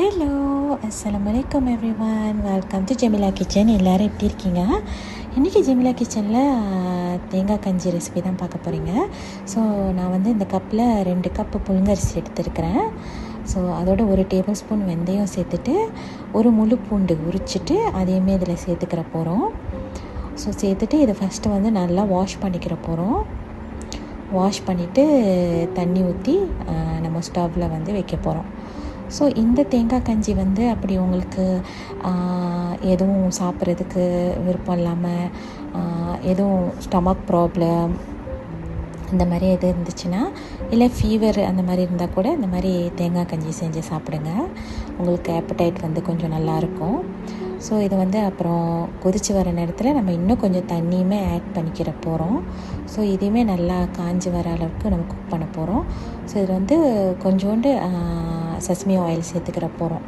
Hello, அஸ்ஸலாமலைக்கும் everyone. Welcome to Jamila kitchen. எல்லோரும் எப்படி இருக்கீங்க? இன்றைக்கி ஜெமிலா கிச்சனில் தேங்காய் கஞ்சி ரெசிபி தான் பார்க்க போகிறீங்க. ஸோ நான் வந்து இந்த கப்பில் 2 கப்பு புழுங்கரிசி எடுத்துருக்கிறேன். ஸோ அதோட 1 டேபிள் ஸ்பூன் வெந்தயம் சேர்த்துட்டு, ஒரு முழு பூண்டு உரிச்சிட்டு அதையுமே இதில் சேர்த்துக்கிற போகிறோம். ஸோ சேர்த்துட்டு இதை ஃபஸ்ட்டு வந்து நல்லா வாஷ் பண்ணிக்கிற போகிறோம். வாஷ் பண்ணிவிட்டு தண்ணி ஊற்றி நம்ம ஸ்டவ்வில் வந்து வைக்க போகிறோம். ஸோ இந்த தேங்காய் கஞ்சி வந்து அப்படி உங்களுக்கு எதுவும் சாப்பிட்றதுக்கு விருப்பம் இல்லாமல் எதுவும் ஸ்டமக் ப்ராப்ளம் இந்த மாதிரி எது இருந்துச்சுன்னா, இல்லை ஃபீவர் அந்த மாதிரி இருந்தால் கூட இந்த மாதிரி தேங்காய் கஞ்சி செஞ்சு சாப்பிடுங்க. உங்களுக்கு ஆப்படைட் வந்து கொஞ்சம் நல்லாயிருக்கும். ஸோ இது வந்து அப்புறம் கொதித்து வர நேரத்தில் நம்ம இன்னும் கொஞ்சம் தண்ணியுமே ஆட் பண்ணிக்கிற போகிறோம். ஸோ இதையுமே நல்லா காஞ்சி வர அளவுக்கு நம்ம குக் பண்ண போகிறோம். ஸோ இதில் வந்து கொஞ்சோண்டு சஸ்மி ஆயில் சேர்த்துக்கிற போகிறோம்.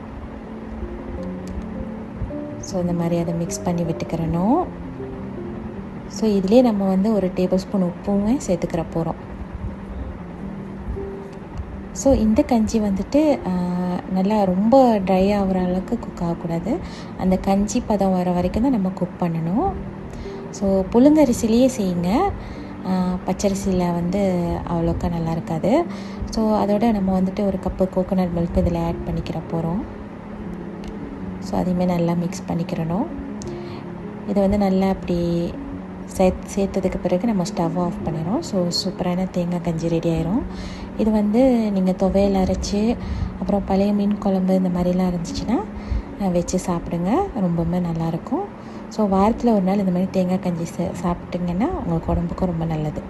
ஸோ இந்த மாதிரி அதை மிக்ஸ் பண்ணி விட்டுக்கிறணும். ஸோ இதிலே நம்ம வந்து 1 டேபிள் ஸ்பூன் உப்புமே சேர்த்துக்கிற போகிறோம். ஸோ இந்த கஞ்சி வந்துட்டு நல்லா ரொம்ப ட்ரை ஆகிற அளவுக்கு குக் ஆகக்கூடாது. அந்த கஞ்சி பதம் வர வரைக்கும் தான் நம்ம குக் பண்ணணும். ஸோ புழுங்கரிசிலேயே செய்யுங்க, பச்சரிசியில் வந்து அவ்வளோக்கா நல்லா இருக்காது. ஸோ அதோட நம்ம வந்துட்டு 1 கப்பு கோகோனட் மில்க் இதில் ஆட் பண்ணிக்கிற போகிறோம். ஸோ அதையுமே நல்லா மிக்ஸ் பண்ணிக்கிறணும். இதை வந்து நல்லா அப்படி சேர்த்ததுக்கு பிறகு நம்ம ஸ்டவ் ஆஃப் பண்ணிடும். ஸோ சூப்பரான தேங்காய் கஞ்சி ரெடி ஆயிரும். இது வந்து நீங்கள் துவையல் அரைச்சி அப்புறம் பழைய மீன் குழம்பு இந்த மாதிரிலாம் இருந்துச்சுன்னா வச்சு சாப்பிடுங்க, ரொம்பவுமே நல்லாயிருக்கும். ஸோ வாரத்தில் ஒரு நாள் இந்த மாதிரி தேங்காய் கஞ்சி சாப்பிட்டிங்கன்னா உங்களுக்கு உடம்புக்கும் ரொம்ப நல்லது.